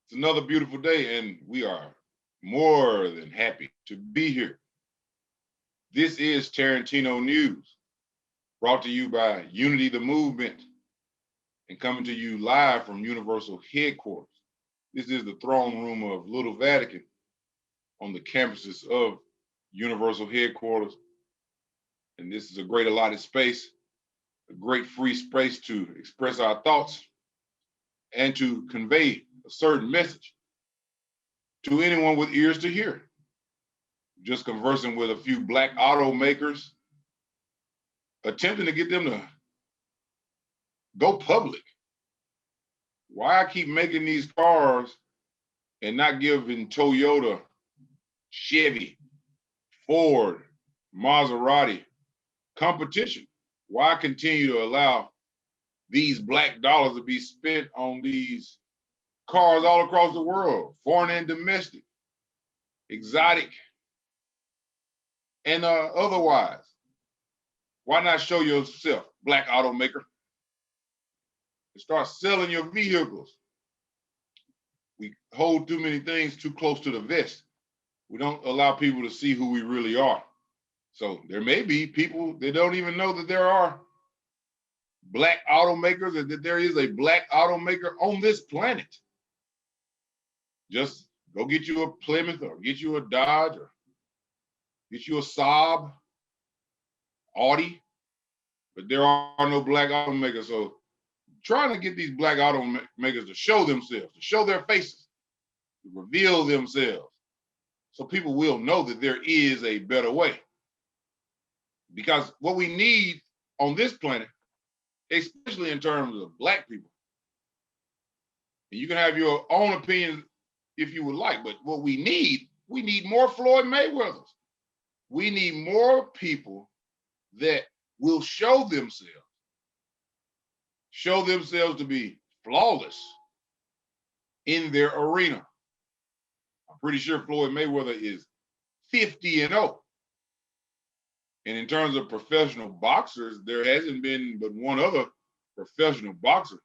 It's another beautiful day, and we are more than happy to be here. This is Tarantino News, brought to you by Unity the Movement and coming to you live from Universal Headquarters. This is the throne room of Little Vatican on the campuses of Universal Headquarters. And this is a great allotted space, a great free space to express our thoughts and to convey a certain message to anyone with ears to hear. Just conversing with a few Black automakers, attempting to get them to go public. Why I keep making these cars and not giving Toyota, Chevy, Ford, Maserati competition? Why continue to allow these black dollars to be spent on these cars all across the world, foreign and domestic, exotic, and otherwise? Why not show yourself, Black automaker, and start selling your vehicles? We hold too many things too close to the vest. We don't allow people to see who we really are. So there may be people that don't even know that there are Black automakers and that there is a Black automaker on this planet. Just go get you a Plymouth or get you a Dodge or get you a Saab, Audi, but there are no Black automakers. So trying to get these Black automakers to show themselves, to show their faces, to reveal themselves, so people will know that there is a better way. Because what we need on this planet, especially in terms of Black people, and you can have your own opinion if you would like, but what we need more Floyd Mayweathers. We need more people that will show themselves to be flawless in their arena. I'm pretty sure Floyd Mayweather is 50-0. And in terms of professional boxers, there hasn't been but one other professional boxer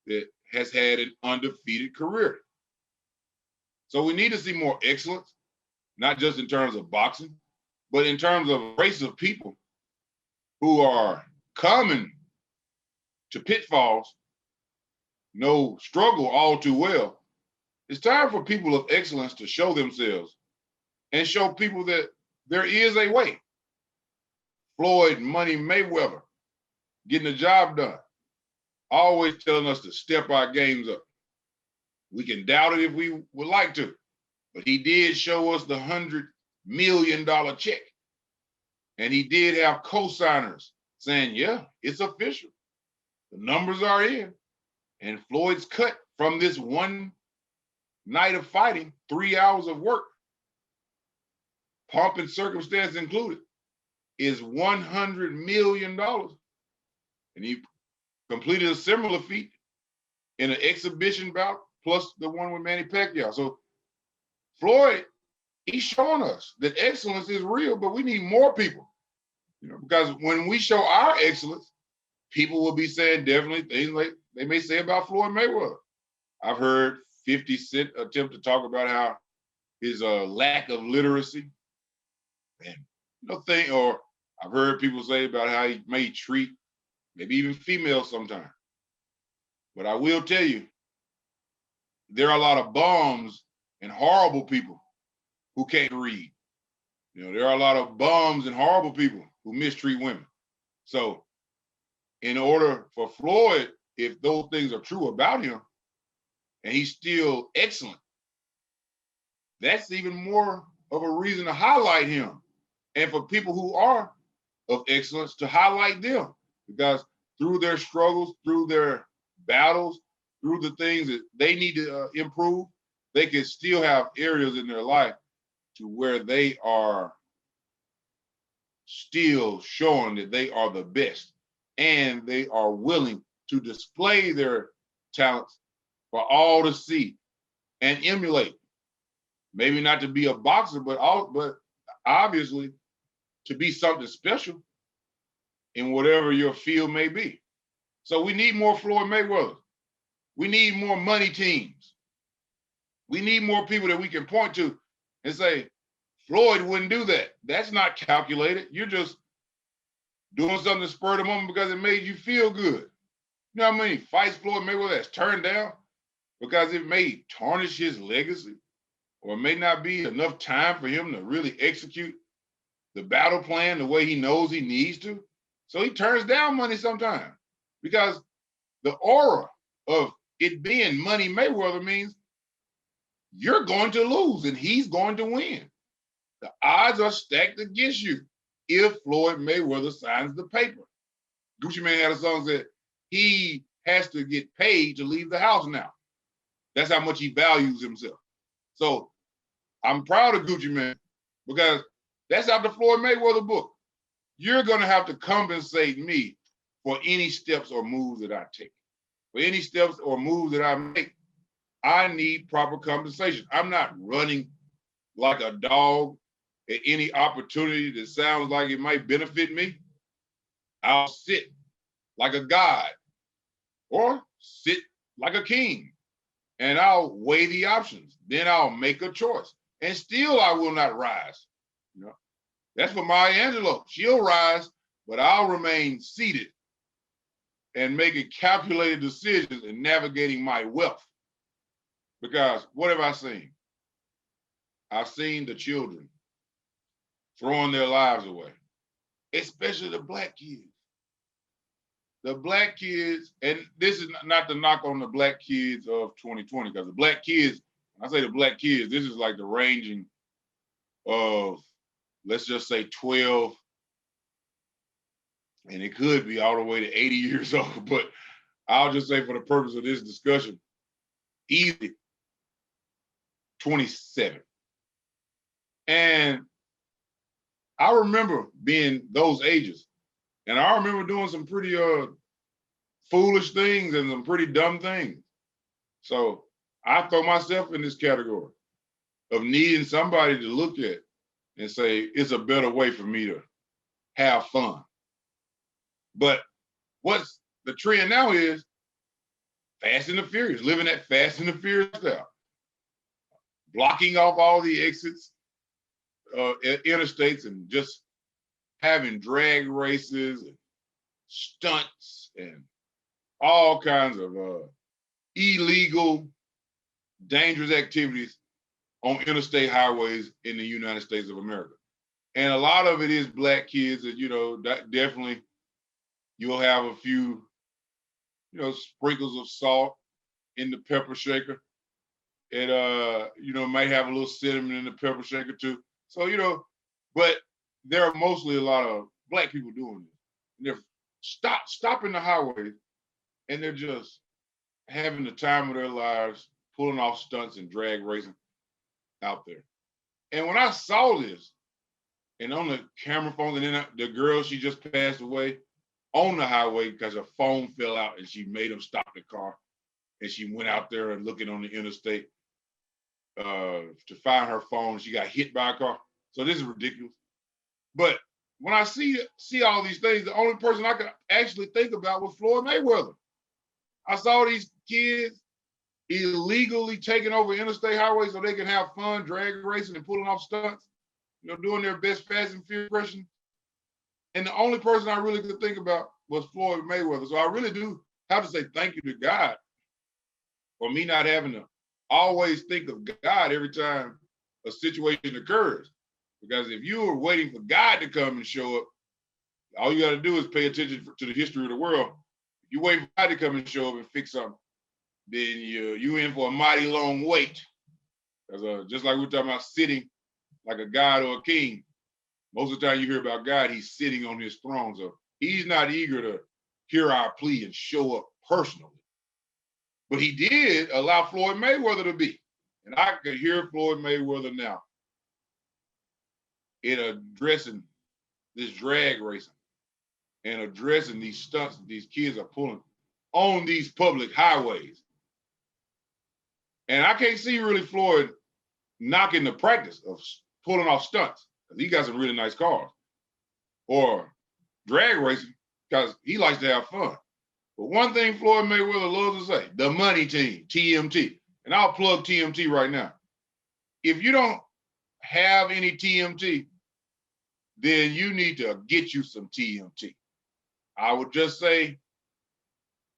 that has had an undefeated career. So we need to see more excellence, not just in terms of boxing, but in terms of a race of people who are coming to pitfalls, know struggle all too well. It's time for people of excellence to show themselves and show people that there is a way. Floyd Money Mayweather getting the job done, always telling us to step our games up. We can doubt it if we would like to, but he did show us the $100 million check. And he did have co-signers saying, yeah, it's official. The numbers are in. And Floyd's cut from this one night of fighting, 3 hours of work, pomp and circumstance included, is $100 million. And he completed a similar feat in an exhibition bout, plus the one with Manny Pacquiao. So Floyd, he's showing us that excellence is real, but we need more people. Because when we show our excellence, people will be saying definitely things like they may say about Floyd Mayweather. I've heard 50 Cent attempt to talk about how his lack of literacy and or I've heard people say about how he may treat maybe even females sometimes. But I will tell you, there are a lot of bums and horrible people who can't read. There are a lot of bums and horrible people who mistreat women. So in order for Floyd, if those things are true about him and he's still excellent, that's even more of a reason to highlight him. And for people who are of excellence, to highlight them, because through their struggles, through their battles, through the things that they need to improve, they can still have areas in their life to where they are still showing that they are the best and they are willing to display their talents for all to see and emulate. Maybe not to be a boxer, but obviously to be something special in whatever your field may be. So we need more Floyd Mayweather. We need more money teams. We need more people that we can point to and say, Floyd wouldn't do that. That's not calculated. You're just doing something to spur the moment because it made you feel good. You know how many fights Floyd Mayweather has turned down because it may tarnish his legacy, or it may not be enough time for him to really execute the battle plan the way he knows he needs to. So he turns down money sometimes because the aura of it being Money Mayweather means you're going to lose and he's going to win. The odds are stacked against you if Floyd Mayweather signs the paper. Gucci Mane had a song that said he has to get paid to leave the house now. That's how much he values himself. So I'm proud of Gucci Mane because that's out the Floyd Mayweather book. You're going to have to compensate me for any steps or moves that I take. For any steps or moves that I make, I need proper compensation. I'm not running like a dog at any opportunity that sounds like it might benefit me. I'll sit like a god or sit like a king, and I'll weigh the options. Then I'll make a choice, and still I will not rise. You know, that's for Maya Angelou. She'll rise, but I'll remain seated and making calculated decisions and navigating my wealth. Because what have I seen? I've seen the children throwing their lives away, especially the black kids. The black kids, and this is not to knock on the black kids of 2020, because the black kids, when I say the black kids, this is like the ranging of, let's just say 12, and it could be all the way to 80 years old, but I'll just say for the purpose of this discussion, easy 27. And I remember being those ages, and I remember doing some pretty foolish things and some pretty dumb things. So I throw myself in this category of needing somebody to look at and say, it's a better way for me to have fun. But what's the trend now is Fast and the Furious, living that Fast and the Furious style, blocking off all the exits, interstates, and just having drag races and stunts and all kinds of illegal, dangerous activities on interstate highways in the United States of America. And a lot of it is black kids that, you know, that definitely you'll have a few, you know, sprinkles of salt in the pepper shaker. It, you know, might have a little cinnamon in the pepper shaker too. So, you know, but there are mostly a lot of black people doing this. And they're stopping the highway, and they're just having the time of their lives, pulling off stunts and drag racing out there. And when I saw this, and on the camera phone, and then the girl, she just passed away on the highway because her phone fell out, and she made them stop the car, and she went out there and looking on the interstate to find her phone. She got hit by a car. So this is ridiculous. But when I see all these things, the only person I could actually think about was Floyd Mayweather. I saw these kids illegally taking over interstate highways so they can have fun, drag racing and pulling off stunts, you know, doing their best Fast and Furious impression. And the only person I really could think about was Floyd Mayweather. So I really do have to say thank you to God for me not having to always think of God every time a situation occurs. Because if you were waiting for God to come and show up, all you got to do is pay attention to the history of the world. If you wait for God to come and show up and fix something, then you in for a mighty long wait. Because just like we're talking about sitting like a god or a king, most of the time you hear about God, he's sitting on his throne. So he's not eager to hear our plea and show up personally. But he did allow Floyd Mayweather to be. And I could hear Floyd Mayweather now in addressing this drag racing and addressing these stunts that these kids are pulling on these public highways. And I can't see really Floyd knocking the practice of pulling off stunts, because he got some really nice cars, or drag racing, because he likes to have fun. But one thing Floyd Mayweather loves to say, the money team, TMT. and I'll plug TMT right now. If you don't have any TMT, then you need to get you some TMT. I would just say,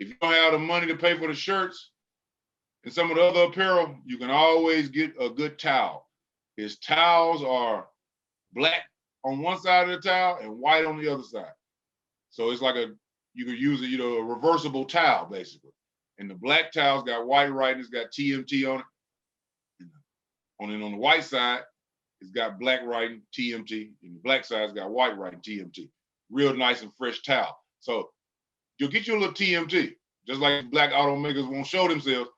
if you don't have the money to pay for the shirts and some of the other apparel, you can always get a good towel. His towels are black on one side of the towel and white on the other side. So it's like you could use it, a reversible towel, basically. And the black towel's got white writing, it's got TMT on it. And on the white side, it's got black writing, TMT, and the black side's got white writing, TMT. Real nice and fresh towel. So you'll get you a little TMT. Just like black automakers won't show themselves,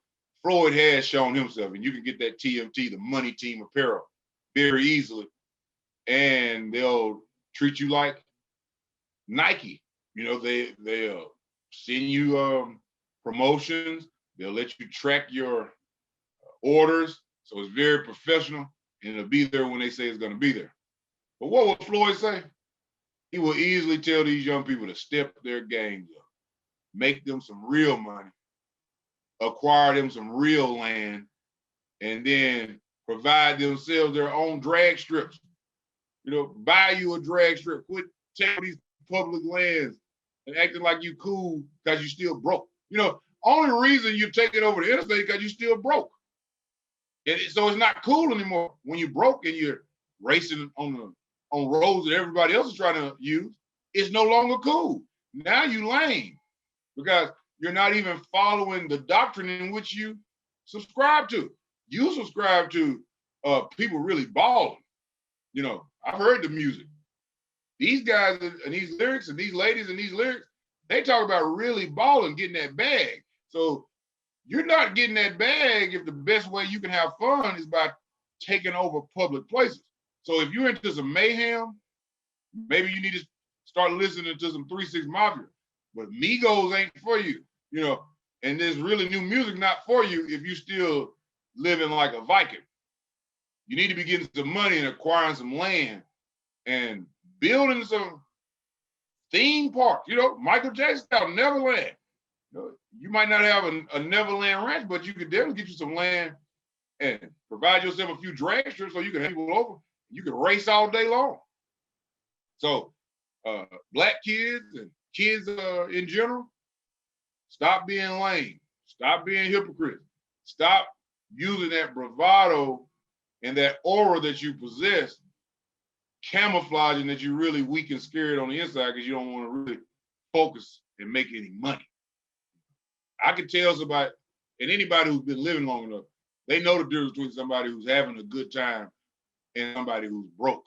Floyd has shown himself, and you can get that TMT, the Money Team apparel, very easily. And they'll treat you like Nike. They'll send you promotions. They'll let you track your orders. So it's very professional, and it'll be there when they say it's going to be there. But what will Floyd say? He will easily tell these young people to step their games up, make them some real money, acquire them some real land, and then provide themselves their own drag strips. Buy you a drag strip. Quit taking these public lands and acting like you cool because you still broke. Only reason you're taking over the interstate because you still broke. So it's not cool anymore when you're broke and you're racing on roads that everybody else is trying to use. It's no longer cool. Now you lame because you're not even following the doctrine in which you subscribe to. You subscribe to people really balling. I've heard the music. These guys and these lyrics and these ladies and these lyrics, they talk about really balling, getting that bag. So you're not getting that bag if the best way you can have fun is by taking over public places. So if you're into some mayhem, maybe you need to start listening to some 3 6 Mafia. But Migos ain't for you, and there's really new music not for you if you still living like a Viking. You need to be getting some money and acquiring some land and building some theme parks. Michael Jackson out Neverland. You might not have a Neverland ranch, but you could definitely get you some land and provide yourself a few drag strips so you can have people over. You can race all day long. So black kids and kids in general, stop being lame. Stop being hypocrites. Stop using that bravado and that aura that you possess, camouflaging that you're really weak and scared on the inside because you don't want to really focus and make any money. I can tell somebody, and anybody who's been living long enough, they know the difference between somebody who's having a good time and somebody who's broke.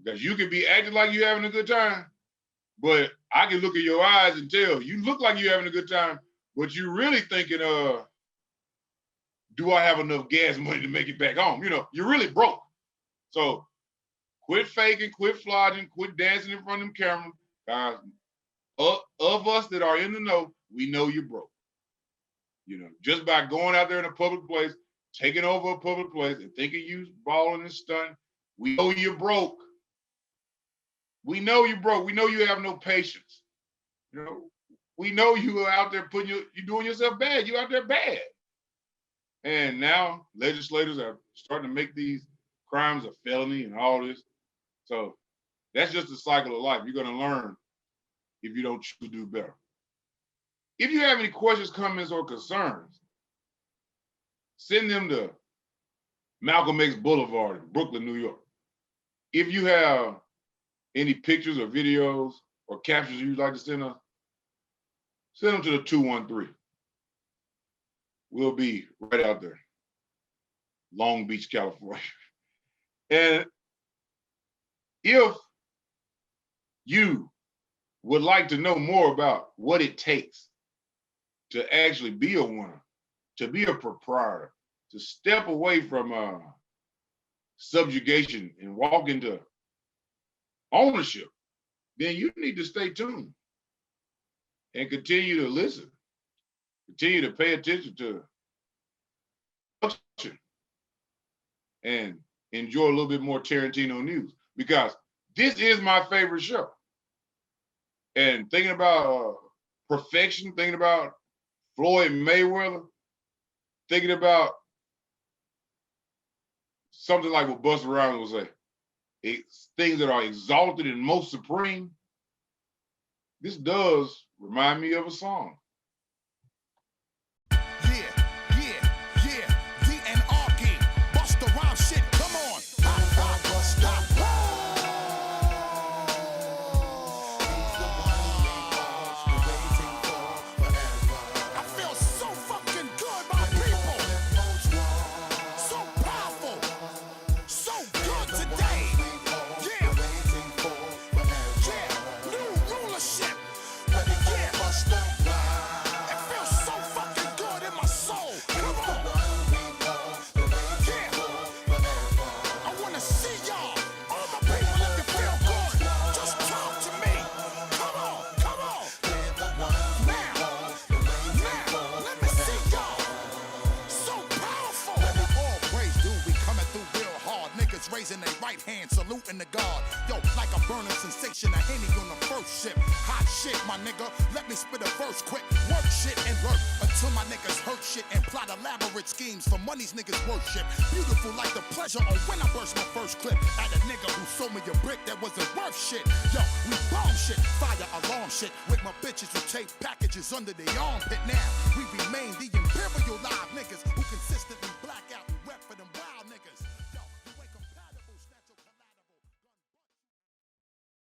Because you can be acting like you're having a good time, but I can look at your eyes and tell you look like you're having a good time, but you're really thinking, do I have enough gas money to make it back home? You're really broke. So quit faking, quit flogging, quit dancing in front of them cameras. Guys, of us that are in the know, we know you're broke. Just by going out there in a public place, taking over a public place and thinking you balling and stunting, we know you're broke. We know you're broke. We know you have no patience. We know you are out there you're doing yourself bad. You're out there bad. And now legislators are starting to make these crimes a felony and all this. So that's just the cycle of life. You're going to learn if you don't choose to do better. If you have any questions, comments, or concerns, send them to Malcolm X Boulevard in Brooklyn, New York. If you have any pictures or videos or captions you'd like to send us, send them to the 213. We'll be right out there, Long Beach, California. And if you would like to know more about what it takes to actually be a winner, to be a proprietor, to step away from subjugation and walk into ownership, then you need to stay tuned and continue to listen, continue to pay attention to and enjoy a little bit more Tarantino news, because this is my favorite show. And thinking about perfection, thinking about Floyd Mayweather, thinking about something like what Busta Rhymes would say, it's things that are exalted and most supreme. This does remind me of a song. Raising their right hand, saluting the God. Yo, like a burning sensation, a Henny on the first ship. Hot shit, my nigga. Let me spit a verse quick. Work shit and work until my niggas hurt shit and plot elaborate schemes for money's niggas worship. Beautiful like the pleasure on when I burst my first clip at a nigga who sold me a brick that wasn't worth shit. Yo, we bomb shit, fire alarm shit with my bitches who tape packages under the armpit. Now we remain the imperial live niggas who consist